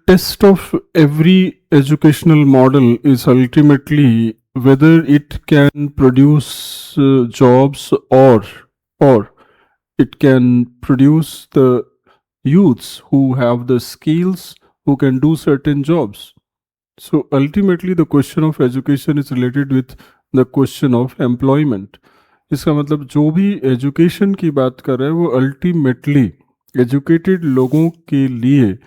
test of every educational model is ultimately whether it can produce jobs or it can produce the youths who have the skills who can do certain jobs. So ultimately the question of education is related with the question of employment. इसका मतलब जो भी education की बात कर रहा है वो अल्टीमेटली एजुकेटेड लोगों के लिए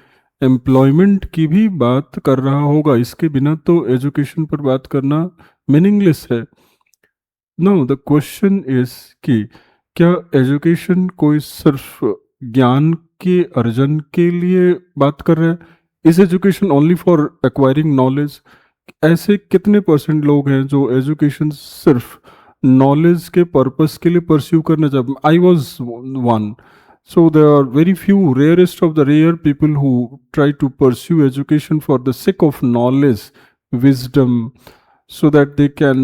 एम्प्लॉयमेंट की भी बात कर रहा होगा. इसके बिना तो एजुकेशन पर बात करना मीनिंगलेस है. नाउ द क्वेश्चन इज कि क्या एजुकेशन कोई सिर्फ ज्ञान के अर्जन के लिए बात कर रहा है? Is education only for acquiring knowledge? ऐसे कितने परसेंट लोग हैं जो एजुकेशन सिर्फ नॉलेज के पर्पस के लिए परस्यू करना चाहते? I was one. So there are very few, rarest of the rare people who try to pursue education for the sake of knowledge, wisdom, so that they can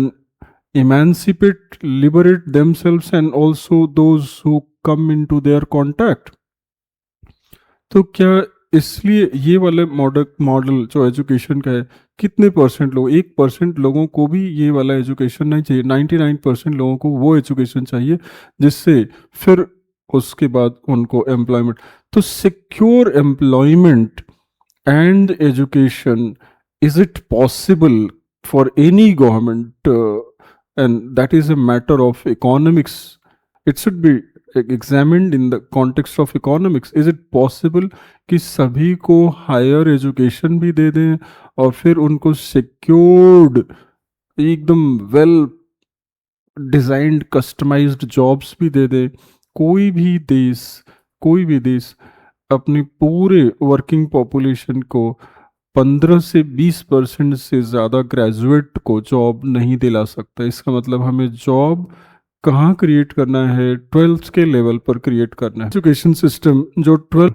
emancipate, liberate themselves and also those who come into their contact. तो क्या इसलिए ये वाले model जो education का है, कितने percent लोग, 1% लोगों को भी ये वाला एजुकेशन नहीं चाहिए. 99% लोगों को वो एजुकेशन चाहिए जिससे फिर उसके बाद उनको एम्प्लॉयमेंट. तो secure employment and education, is it possible for any government? And that is a matter of economics. It should be examined in the context of economics. Is it possible कि सभी को हायर एजुकेशन भी दे दें और फिर उनको secured एकदम well designed customised jobs भी दे दें? कोई भी देश अपनी पूरे वर्किंग पॉपुलेशन को 15 से 20% से ज़्यादा ग्रेजुएट को जॉब नहीं दिला सकता. इसका मतलब हमें जॉब कहाँ क्रिएट करना है? 12th के लेवल पर क्रिएट करना है. एजुकेशन सिस्टम जो 12th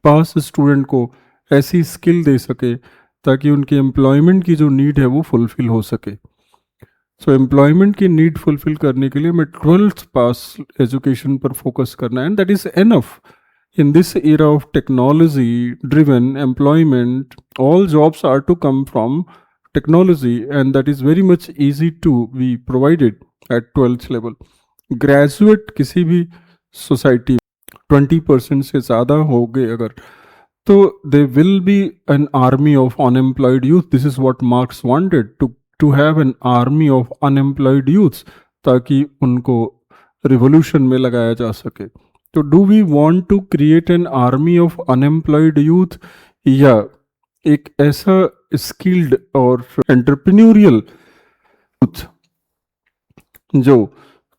पास स्टूडेंट को ऐसी स्किल दे सके ताकि उनकी एम्प्लॉयमेंट की जो नीड है वो फुलफिल हो सके. सो एम्प्लॉयमेंट की नीड फुलफिल करने के लिए हमें 12th पास एजुकेशन पर फोकस करना है. And that is enough. In this era of technology driven employment, all jobs are to come from technology, and that is very much easy to be provided at 12th level. Graduate किसी भी society 20% से ज़्यादा हो गए अगर, तो there will be an army of unemployed youth. This is what Marx wanted, to have an army of unemployed youths, ताकि उनको रिवोल्यूशन में लगाया जा सके. तो do we want to create an army of unemployed youth, या एक ऐसा स्किल्ड और एंटरप्रेन्योरियल यूथ जो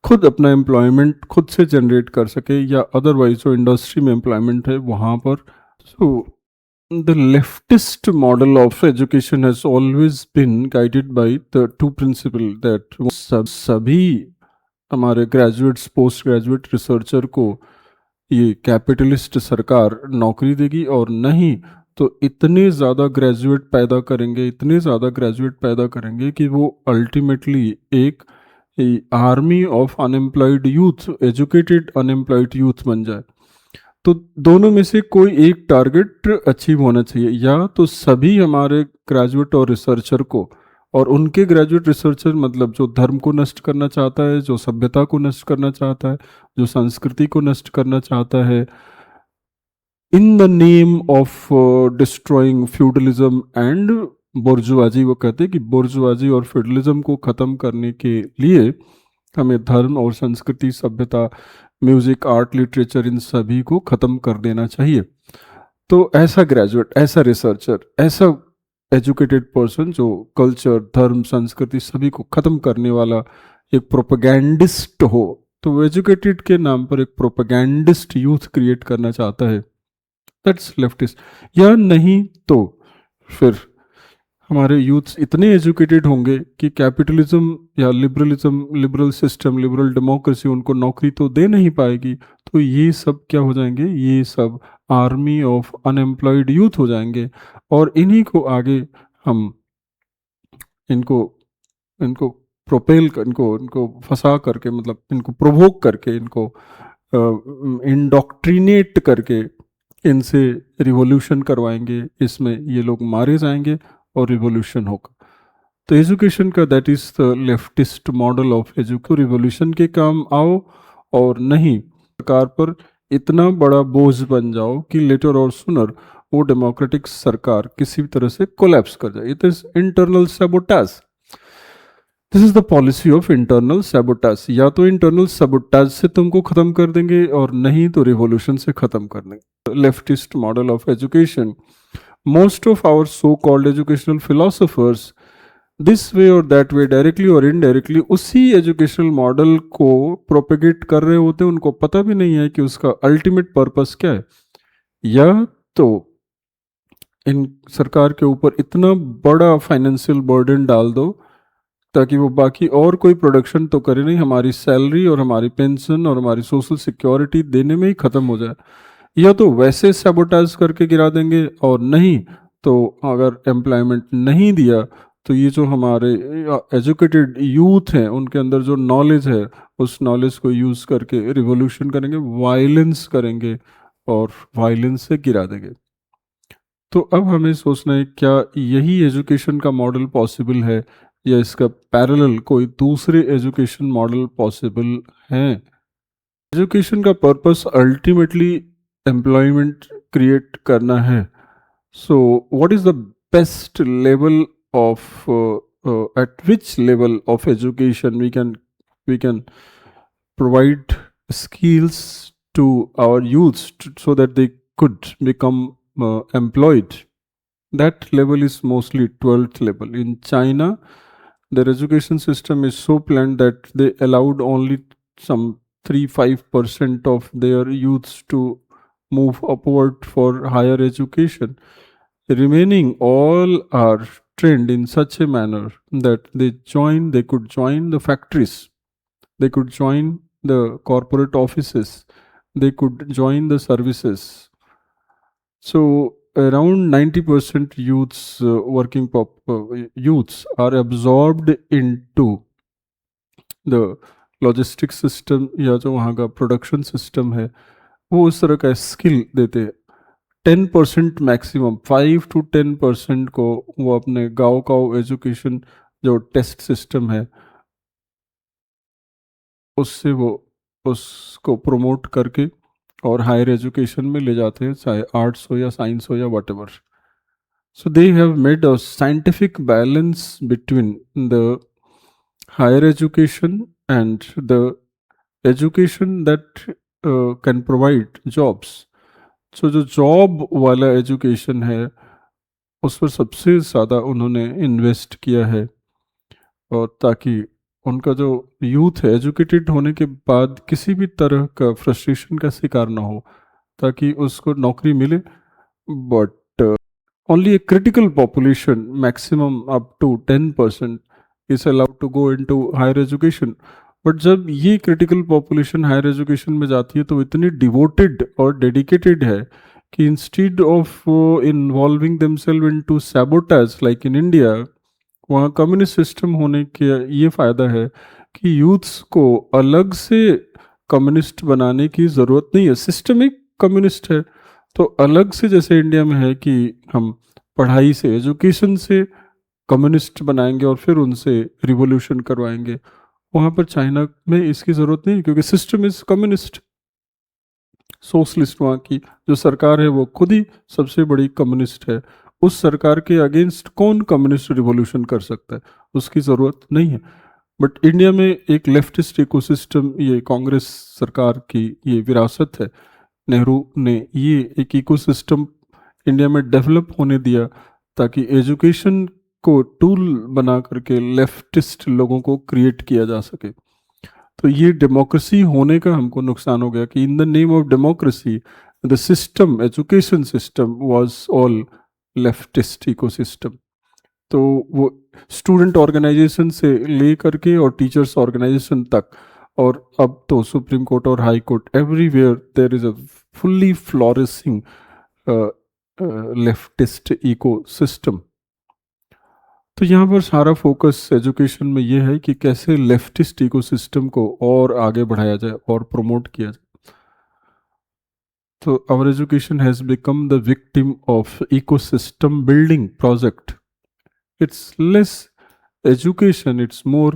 खुद अपना एम्प्लॉयमेंट खुद से जनरेट कर सके, या अदरवाइज जो इंडस्ट्री में एम्प्लॉयमेंट है वहाँ पर? So the leftist model of education has always been guided by the two principal that सभी हमारे ग्रेजुएट्स, पोस्ट ग्रेजुएट रिसर्चर को ये कैपिटलिस्ट सरकार नौकरी देगी, और नहीं तो इतने ज़्यादा ग्रेजुएट पैदा करेंगे कि वो अल्टीमेटली एक army of unemployed youth, educated unemployed youth बन जाए. तो दोनों में से कोई एक टारगेट अचीव होना चाहिए. या तो सभी हमारे ग्रेजुएट और रिसर्चर को, और उनके ग्रेजुएट रिसर्चर मतलब जो धर्म को नष्ट करना चाहता है, जो सभ्यता को नष्ट करना चाहता है, जो संस्कृति को नष्ट करना चाहता है, in the name of destroying feudalism and bourgeoisie. वो कहते हैं कि बुर्जुआजी और फ्यूडलिज्म को ख़त्म करने के लिए हमें धर्म और संस्कृति, सभ्यता, म्यूजिक, आर्ट, लिटरेचर, इन सभी को ख़त्म कर देना चाहिए. तो ऐसा ग्रेजुएट, ऐसा रिसर्चर, ऐसा एजुकेटेड पर्सन जो कल्चर, धर्म, संस्कृति सभी को ख़त्म करने वाला एक प्रोपेगेंडिस्ट हो, तो वो एजुकेटेड के नाम पर एक प्रोपेगेंडिस्ट यूथ क्रिएट करना चाहता है. That's leftist. या नहीं तो फिर हमारे यूथ्स इतने एजुकेटेड होंगे कि कैपिटलिज्म या liberalism, liberal system, liberal democracy उनको नौकरी तो दे नहीं पाएगी. तो ये सब क्या हो जाएंगे? ये सब आर्मी ऑफ अनएम्प्लॉयड यूथ हो जाएंगे. और इन्हीं को आगे हम इनको प्रोपेल कर, इनको फंसा करके, मतलब इनको प्रोवोक करके, इनको इंडोक्ट्रिनेट करके इनसे रिवॉल्यूशन करवाएंगे, इसमें ये लोग मारे जाएंगे और रिवॉल्यूशन होगा। तो एजुकेशन का that is the leftist model of education. Revolution के काम आओ और नहीं सरकार पर इतना बड़ा बोझ बन जाओ कि लेटर और सुनर वो डेमोक्रेटिक सरकार किसी भी तरह से कोलैप्स कर जाए। It is internal sabotage. This is the policy of internal sabotage. या तो इंटरनल सैबोटाज से तुमको खत्म कर देंगे और नहीं तो रिवॉल्यूशन से खत्म कर देंगे। Leftist model of education. Most of our so called educational philosophers this way or that way directly or indirectly उसी एजुकेशनल मॉडल को प्रोपेगेट कर रहे होते हैं। उनको पता भी नहीं है कि उसका अल्टीमेट पर्पस क्या है। या तो इन सरकार के ऊपर इतना बड़ा फाइनेंशियल बर्डन डाल दो ताकि वो बाकी और कोई प्रोडक्शन तो करे नहीं, हमारी सैलरी और हमारी पेंशन और हमारी सोशल सिक्योरिटी देने में ही ख़त्म हो जाए। या तो वैसे सैबोटाइज करके गिरा देंगे और नहीं तो अगर एम्प्लॉयमेंट नहीं दिया तो ये जो हमारे एजुकेटेड यूथ हैं उनके अंदर जो नॉलेज है उस नॉलेज को यूज़ करके रिवोल्यूशन करेंगे, वायलेंस करेंगे और वायलेंस से गिरा देंगे। तो अब हमें सोचना है क्या यही एजुकेशन का मॉडल पॉसिबल है या इसका पैरेलल कोई दूसरे एजुकेशन मॉडल पॉसिबल हैं। एजुकेशन का पर्पस अल्टीमेटली एम्प्लॉयमेंट क्रिएट करना है। So what is the best level of at which level of education we can provide skills to our youths so that they could become employed. That level is mostly 12th level. In China, their education system is so planned that they allowed only some 3-5% of their youths to move upward for higher education. The remaining all are trained in such a manner that they could join the factories, they could join the corporate offices, they could join the services. So around 90% youths are absorbed into the logistics system या जो वहाँ का production system है वो उस तरह का skill देते हैं। 10% मैक्सिमम 5 to 10% को वो अपने गाँव का एजुकेशन जो टेस्ट सिस्टम है उससे वो उसको प्रमोट करके और हायर एजुकेशन में ले जाते हैं, चाहे आर्ट्स हो या साइंस हो या whatever. So they have made a scientific balance between the higher education and the education that can provide jobs. So जो जॉब वाला एजुकेशन है उस पर सबसे ज़्यादा उन्होंने इन्वेस्ट किया है और ताकि उनका जो यूथ है एजुकेटेड होने के बाद किसी भी तरह का फ्रस्ट्रेशन का शिकार ना हो, ताकि उसको नौकरी मिले। But only a critical population maximum up to 10% is allowed to go into higher education. But जब ये क्रिटिकल पॉपुलेशन हायर एजुकेशन में जाती है तो इतनी डिवोटेड और डेडिकेटेड है कि instead of involving themselves into sabotage like in India, वहाँ कम्युनिस्ट सिस्टम होने के ये फ़ायदा है कि यूथ्स को अलग से कम्युनिस्ट बनाने की ज़रूरत नहीं है। सिस्टम एक कम्युनिस्ट है तो अलग से जैसे इंडिया में है कि हम पढ़ाई से एजुकेशन से कम्युनिस्ट बनाएंगे और फिर उनसे रिवोल्यूशन करवाएंगे, वहाँ पर चाइना में इसकी ज़रूरत नहीं क्योंकि सिस्टम इज़ कम्युनिस्ट। सोशलिस्ट वहाँ की जो सरकार है वो खुद ही सबसे बड़ी कम्युनिस्ट है। उस सरकार के अगेंस्ट कौन कम्युनिस्ट रिवॉल्यूशन कर सकता है, उसकी ज़रूरत नहीं है। बट इंडिया में एक लेफ्टिस्ट इकोसिस्टम, ये कांग्रेस सरकार की ये विरासत है। नेहरू ने ये एक इकोसिस्टम इंडिया में डेवलप होने दिया ताकि एजुकेशन को टूल बना करके लेफ्टिस्ट लोगों को क्रिएट किया जा सके। तो ये डेमोक्रेसी होने का हमको नुकसान हो गया कि in the name of democracy the system, education system was all leftist ecosystem. तो वो स्टूडेंट ऑर्गेनाइजेशन से ले करके और टीचर्स ऑर्गेनाइजेशन तक, और अब तो सुप्रीम कोर्ट और high court, everywhere there is a fully flourishing leftist ecosystem. तो यहाँ पर सारा फोकस एजुकेशन में ये है कि कैसे लेफ्टिस्ट इकोसिस्टम को और आगे बढ़ाया जाए और प्रमोट किया जाए। So our education has become the victim of ecosystem building project. It's less education, it's more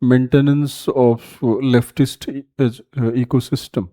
maintenance of leftist ecosystem.